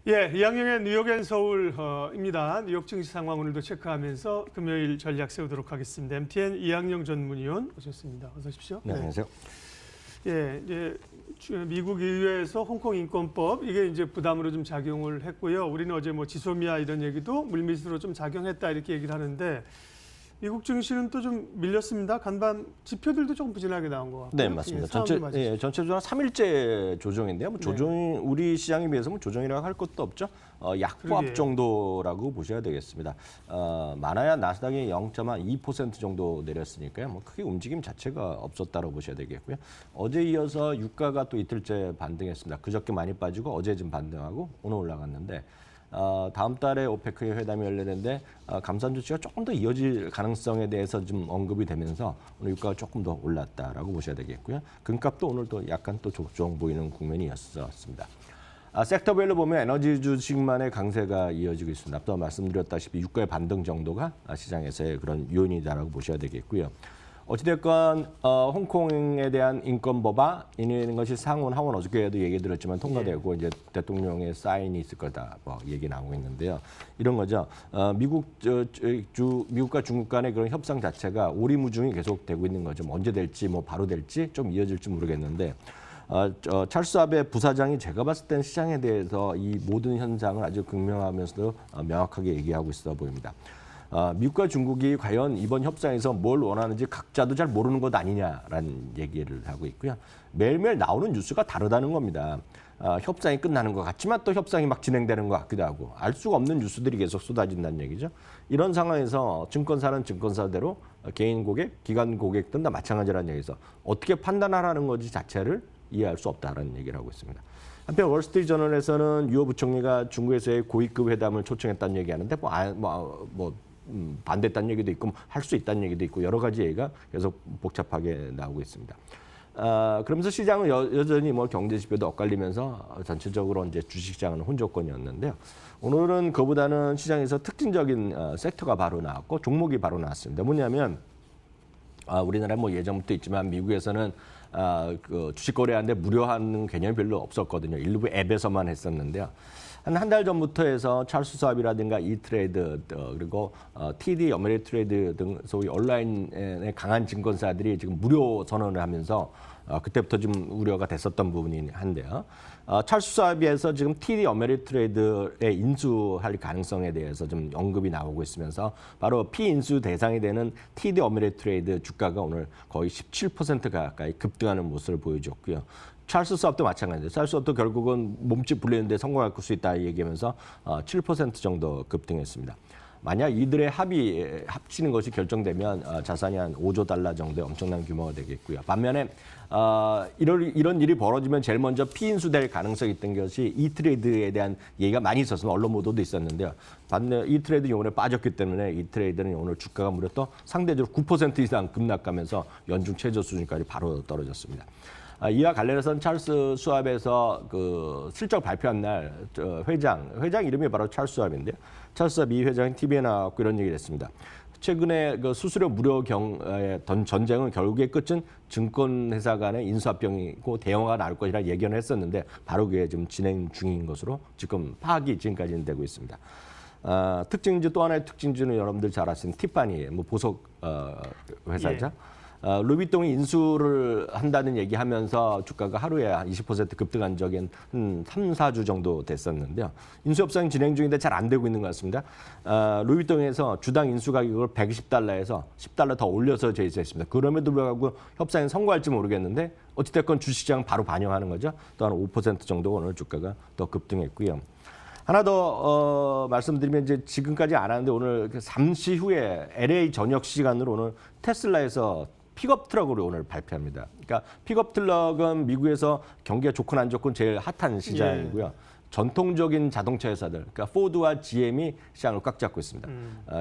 예, 이학영의 뉴욕 앤 서울입니다. 뉴욕 증시 상황 오늘도 체크하면서 금요일 전략 세우도록 하겠습니다. MTN 이학영 전문위원 오셨습니다. 어서 오십시오. 네, 안녕하세요. 예, 이제 미국 의회에서 홍콩 인권법 이게 이제 부담으로 좀 작용을 했고요. 우리는 어제 뭐 지소미아 이런 얘기도 물밑으로 좀 작용했다 이렇게 얘기를 하는데 미국 증시는 또 좀 밀렸습니다. 간밤 지표들도 조금 부진하게 나온 것 같고요. 네, 맞습니다. 전체적으로 3일째 조정인데요. 뭐 조정이 우리 시장에 비해서 뭐 조정이라고 할 것도 없죠. 약보합 정도라고 보셔야 되겠습니다. 많아야 나스닥이 0.2% 정도 내렸으니까요. 뭐 크게 움직임 자체가 없었다고 보셔야 되겠고요. 어제 이어서 유가가 또 이틀째 반등했습니다. 그저께 많이 빠지고 어제 좀 반등하고 오늘 올라갔는데 다음 달에 오페크 회담이 열리는데 감산 조치가 조금 더 이어질 가능성에 대해서 좀 언급이 되면서 오늘 유가가 조금 더 올랐다라고 보셔야 되겠고요. 금값도 오늘 또 약간 또 조정 보이는 국면이었습니다. 섹터별로 보면 에너지 주식만의 강세가 이어지고 있습니다. 앞서 말씀드렸다시피 유가의 반등 정도가 시장에서의 그런 요인이다라고 보셔야 되겠고요. 어찌됐건 홍콩에 대한 인권 법안 있는 것이 상원, 하원 어저께도 얘기 들었지만 통과되고 이제 대통령의 사인이 있을 거다 뭐 얘기 나오고 있는데요. 이런 거죠. 미국과 중국 간의 그런 협상 자체가 오리무중이 계속되고 있는 거죠. 언제 될지 뭐 바로 될지 좀 이어질지 모르겠는데. 찰스 아베 부사장이 제가 봤을 땐 시장에 대해서 이 모든 현상을 아주 극명하면서도 명확하게 얘기하고 있어 보입니다. 미국과 중국이 과연 이번 협상에서 뭘 원하는지 각자도 잘 모르는 것 아니냐라는 얘기를 하고 있고요. 매일매일 나오는 뉴스가 다르다는 겁니다. 협상이 끝나는 것 같지만 또 협상이 막 진행되는 것 같기도 하고 알 수가 없는 뉴스들이 계속 쏟아진다는 얘기죠. 이런 상황에서 증권사는 증권사대로 개인 고객, 기관 고객들은 다 마찬가지라는 얘기에서 어떻게 판단하라는 건지 자체를 이해할 수 없다는 얘기를 하고 있습니다. 한편 월스트리트 저널에서는 유호 부총리가 중국에서의 고위급 회담을 초청했다는 얘기하는데 반대했다는 얘기도 있고 할 수 있다는 얘기도 있고 여러 가지 얘기가 계속 복잡하게 나오고 있습니다. 그러면서 시장은 여전히 뭐 경제 지표도 엇갈리면서 전체적으로 이제 주식시장은 혼조권이었는데요. 오늘은 그보다는 시장에서 특징적인 섹터가 바로 나왔고 종목이 바로 나왔습니다. 뭐냐면 우리나라 뭐 예전부터 있지만 미국에서는 그 주식 거래하는데 무료하는 개념이 별로 없었거든요. 일부 앱에서만 했었는데요. 한 달 전부터 해서 찰스 수왑이라든가 이트레이드 그리고 TD 어메리트레이드 등 소위 온라인의 강한 증권사들이 지금 무료 선언을 하면서 그때부터 좀 우려가 됐었던 부분이 한데요. 찰스 수왑에서 지금 TD 어메리트레이드에 인수할 가능성에 대해서 좀 언급이 나오고 있으면서 바로 피인수 대상이 되는 TD 어메리트레이드 주가가 오늘 거의 17% 가까이 급등하는 모습을 보여줬고요. 찰스 수왑도 마찬가지예요. 찰스 수왑도 결국은 몸집 불리는데 성공할 수 있다 얘기하면서 7% 정도 급등했습니다. 만약 이들의 합치는 것이 결정되면 자산이 한 5조 달러 정도의 엄청난 규모가 되겠고요. 반면에 이런 일이 벌어지면 제일 먼저 피인수될 가능성이 있던 것이 이트레이드에 대한 얘기가 많이 있었습니다. 언론 보도도 있었는데요. 반면 이트레이드 요번에 빠졌기 때문에 이트레이드는 오늘 주가가 무려 또 상대적으로 9% 이상 급락하면서 연중 최저 수준까지 바로 떨어졌습니다. 이와 관련해서는 찰스 수왑에서 그 슬쩍 발표한 날 회장 이름이 바로 찰스 수왑인데요. 찰스 수왑 이 회장이 TV에 나왔고 이런 얘기를 했습니다. 최근에 그 수수료 무료 전쟁은 결국의 끝은 증권회사 간의 인수합병이고 대형화가 나올 것이라 예견을 했었는데 바로 그게 지금 진행 중인 것으로 지금 파악이 지금까지는 되고 있습니다. 특징주 또 하나의 특징주는 여러분들 잘 아시는 티파니예요. 뭐 보석 회사죠. 예. 루비통이 인수를 한다는 얘기하면서 주가가 하루에 한 20% 급등한 적이 한 3, 4주 정도 됐었는데요. 인수 협상이 진행 중인데 잘 안 되고 있는 것 같습니다. 루비통에서 주당 인수 가격을 120달러에서 10달러 더 올려서 제시했습니다. 그럼에도 불구하고 협상이 성공할지 모르겠는데 어찌됐건 주식시장 바로 반영하는 거죠. 또 한 5% 정도 오늘 주가가 더 급등했고요. 하나 더 말씀드리면 이제 지금까지 안 하는데 오늘 잠시 후에 LA 저녁 시간으로 오늘 테슬라에서 픽업 트럭으로 오늘 발표합니다. 그러니까 픽업 트럭은 미국에서 경기가 좋건 안 좋건 제일 핫한 시장이고요. 예. 전통적인 자동차 회사들, 그러니까 포드와 GM이 시장을 꽉 잡고 있습니다.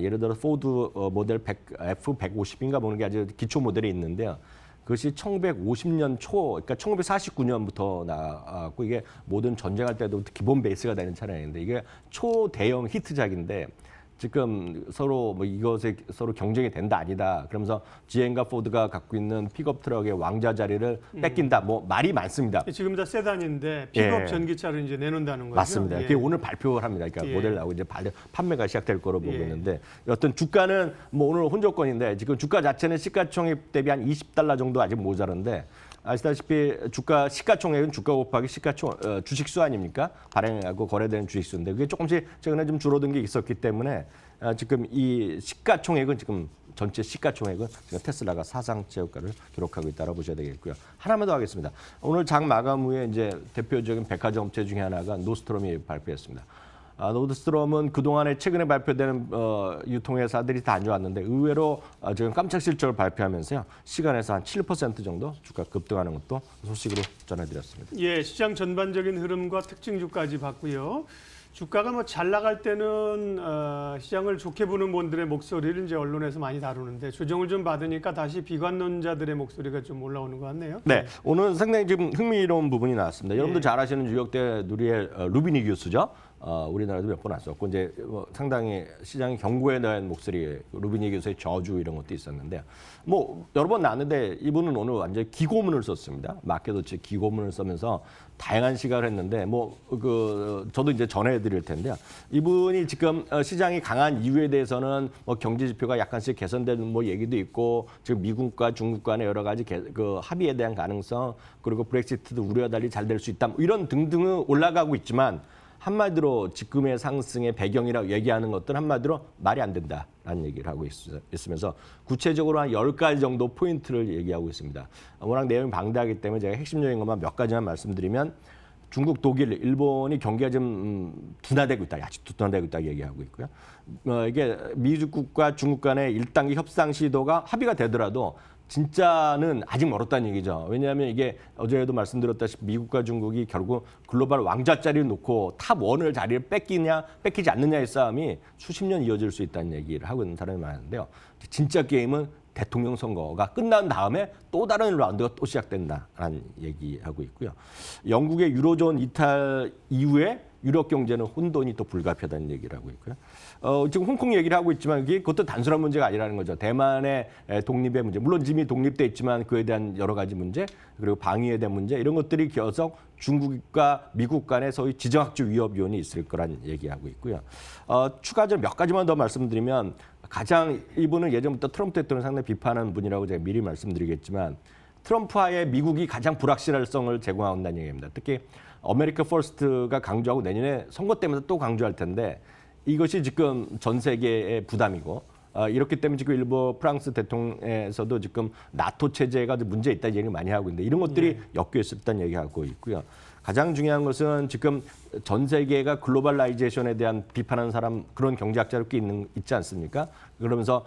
예를 들어 포드 모델 F150인가 보는 게 아주 기초 모델이 있는데요. 그것이 1950년 초, 그러니까 1949년부터 나왔고 이게 모든 전쟁할 때도 기본 베이스가 되는 차량인데 이게 초대형 히트작인데 지금 서로 뭐 이것에 서로 경쟁이 된다 아니다. 그러면서 GM과 포드가 갖고 있는 픽업 트럭의 왕자 자리를 뺏긴다. 뭐 말이 많습니다. 지금 다 세단인데 픽업 예. 전기차를 이제 내놓는다는 거죠. 맞습니다. 예. 그게 오늘 발표를 합니다. 그러니까 예. 모델 나오고 이제 판매가 시작될 거로 보고 예. 있는데 어떤 주가는 뭐 오늘 혼조권인데 지금 주가 자체는 시가총액 대비 한 $20 정도 아직 모자란데 아시다시피 시가총액은 주가 곱하기 주식수 아닙니까? 발행하고 거래되는 주식수인데 그게 조금씩 최근에 좀 줄어든 게 있었기 때문에 지금 이 시가총액은 지금 전체 시가총액은 지금 테슬라가 사상 최고가를 기록하고 있다고 보셔야 되겠고요. 하나만 더 하겠습니다. 오늘 장 마감 후에 이제 대표적인 백화점 업체 중에 하나가 노스트롬이 발표했습니다. 노스트롬은 그동안에 최근에 발표되는 유통회사들이 다 안 좋았는데 의외로 지금 깜짝 실적을 발표하면서요. 시간에서 한 7% 정도 주가 급등하는 것도 소식으로 전해드렸습니다. 예, 시장 전반적인 흐름과 특징주까지 봤고요. 주가가 뭐 잘 나갈 때는 시장을 좋게 보는 분들의 목소리를 이제 언론에서 많이 다루는데 조정을 좀 받으니까 다시 비관론자들의 목소리가 좀 올라오는 것 같네요. 네, 오늘 상당히 지금 흥미로운 부분이 나왔습니다. 여러분들 잘 아시는 뉴욕대 누리엘 루비니 교수죠. 우리나라도 몇 번 왔었고 이제 상당히 시장이 경고에 대한 목소리, 루비니 교수의 저주 이런 것도 있었는데 뭐 여러 번 나왔는데 이분은 오늘 완전히 기고문을 썼습니다. 마켓워치 기고문을 쓰면서 다양한 시각을 했는데 저도 이제 전해드릴 텐데요. 이분이 지금 시장이 강한 이유에 대해서는 뭐 경제 지표가 약간씩 개선되는 뭐 얘기도 있고 지금 미국과 중국 간의 여러 가지 그 합의에 대한 가능성 그리고 브렉시트도 우려와 달리 잘 될 수 있다 뭐 이런 등등은 올라가고 있지만. 한마디로 지금의 상승의 배경이라고 얘기하는 것들은 한마디로 말이 안 된다라는 얘기를 하고 있으면서 구체적으로 한 10가지 정도 포인트를 얘기하고 있습니다. 워낙 내용이 방대하기 때문에 제가 핵심적인 것만 몇 가지만 말씀드리면 중국, 독일, 일본이 경기가 좀 둔화되고 있다. 아직도 둔화되고 있다고 얘기하고 있고요. 이게 미국과 중국 간의 1단계 협상 시도가 합의가 되더라도 진짜는 아직 멀었다는 얘기죠. 왜냐하면 이게 어제도 말씀드렸다시피 미국과 중국이 결국 글로벌 왕자 자리를 놓고 탑 1을 자리를 뺏기냐 뺏기지 않느냐의 싸움이 수십 년 이어질 수 있다는 얘기를 하고 있는 사람이 많은데요. 진짜 게임은 대통령 선거가 끝난 다음에 또 다른 라운드가 또 시작된다라는 얘기하고 있고요. 영국의 유로존 이탈 이후에 유럽 경제는 혼돈이 또 불가피하다는 얘기를 하고 있고요. 지금 홍콩 얘기를 하고 있지만 그것도 단순한 문제가 아니라는 거죠. 대만의 독립의 문제, 물론 이미 독립돼 있지만 그에 대한 여러 가지 문제, 그리고 방위에 대한 문제 이런 것들이 계속 중국과 미국 간의 소위 지정학적 위협 요인이 있을 거란 얘기하고 있고요. 추가적으로 몇 가지만 더 말씀드리면 가장 이분은 예전부터 트럼프 대통령을 상당히 비판하는 분이라고 제가 미리 말씀드리겠지만 트럼프와의 미국이 가장 불확실성을 제공한다는 얘기입니다. 특히 아메리카 퍼스트가 강조하고 내년에 선거 때문에 또 강조할 텐데 이것이 지금 전 세계의 부담이고 이렇기 때문에 지금 일부 프랑스 대통령에서도 지금 나토 체제가 문제 있다는 얘기를 많이 하고 있는데 이런 것들이 엮여 있었다는 얘기하고 있고요. 가장 중요한 것은 지금 전 세계가 글로벌라이제이션에 대한 비판하는 사람 그런 경제학자를 꽤 있지 않습니까? 그러면서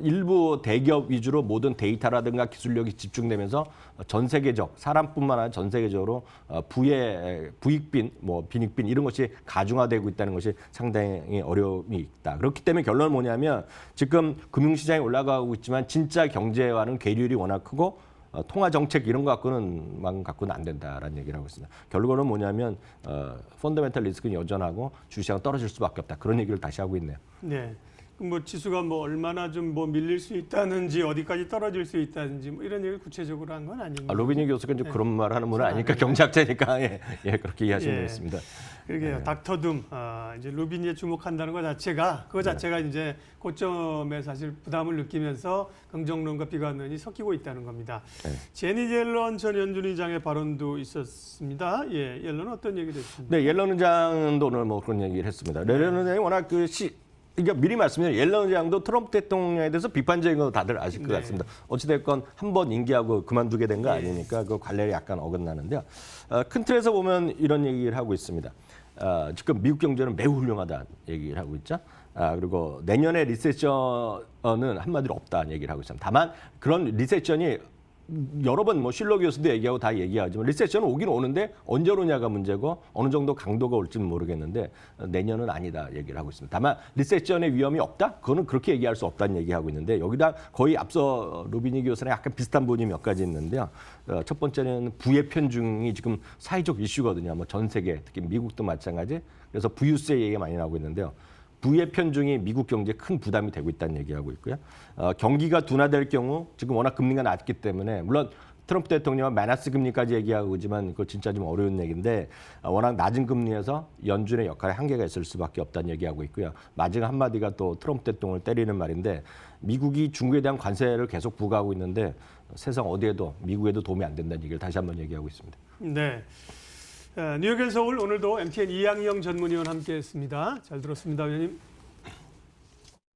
일부 대기업 위주로 모든 데이터라든가 기술력이 집중되면서 전 세계적 사람뿐만 아니라 전 세계적으로 부익빈, 뭐 빈익빈 이런 것이 가중화되고 있다는 것이 상당히 어려움이 있다. 그렇기 때문에 결론은 뭐냐면 지금 금융시장이 올라가고 있지만 진짜 경제와는 괴리율이 워낙 크고 통화 정책 이런 거 갖고는 안 된다라는 얘기를 하고 있습니다. 결론은 뭐냐면 펀더멘탈 리스크는 여전하고 주식시장은 떨어질 수밖에 없다. 그런 얘기를 다시 하고 있네요. 네. 뭐 지수가 뭐 얼마나 좀 뭐 밀릴 수 있다는지 어디까지 떨어질 수 있다는지 뭐 이런 얘기를 구체적으로 한 건 아닙니다. 로비니 교수가 이제 그런 말 하는 분은 아니니까 경제학자니까 그렇게 이해하시면 되겠습니다. 그러게요. 닥터둠 이제 루비니에 주목한다는 것 자체가 그거 자체가 이제 고점에 사실 부담을 느끼면서 긍정론과 비관론이 섞이고 있다는 겁니다. 제니 옐런 전 연준의장의 발언도 있었습니다. 예, 옐런은 어떤 얘기를 했습니까? 네, 옐런 의장도 오늘 뭐 그런 얘기를 했습니다. 옐런 의장이 워낙 그러니까 미리 말씀드리면 옐런 의장도 트럼프 대통령에 대해서 비판적인 거 다들 아실 것 같습니다. 어찌됐건 한 번 임기하고 그만두게 된 거 아니니까 그 관례에 약간 어긋나는데요. 큰 틀에서 보면 이런 얘기를 하고 있습니다. 지금 미국 경제는 매우 훌륭하다는 얘기를 하고 있죠. 그리고 내년에 리세션은 한마디로 없다는 얘기를 하고 있습니다. 다만 그런 리세션이 여러 번 뭐 실러 교수도 얘기하고 다 얘기하지만 리세션은 오긴 오는데 언제 오느냐가 문제고 어느 정도 강도가 올지는 모르겠는데 내년은 아니다 얘기를 하고 있습니다. 다만 리세션의 위험이 없다? 그거는 그렇게 얘기할 수 없다는 얘기하고 있는데 여기다 거의 앞서 루비니 교수랑 약간 비슷한 부분이 몇 가지 있는데요. 첫 번째는 부의 편중이 지금 사회적 이슈거든요. 뭐 전 세계 특히 미국도 마찬가지. 그래서 부유세 얘기가 많이 나오고 있는데요. 부의 편중이 미국 경제에 큰 부담이 되고 있다는 얘기하고 있고요. 경기가 둔화될 경우 지금 워낙 금리가 낮기 때문에 물론 트럼프 대통령은 마이너스 금리까지 얘기하고 있지만 그거 진짜 좀 어려운 얘기인데 워낙 낮은 금리에서 연준의 역할에 한계가 있을 수밖에 없다는 얘기하고 있고요. 마지막 한마디가 또 트럼프 대통령을 때리는 말인데 미국이 중국에 대한 관세를 계속 부과하고 있는데 세상 어디에도 미국에도 도움이 안 된다는 얘기를 다시 한번 얘기하고 있습니다. 네. 뉴욕앤 서울 오늘도 MTN 이양영 전문위원 함께했습니다. 잘 들었습니다, 위원님.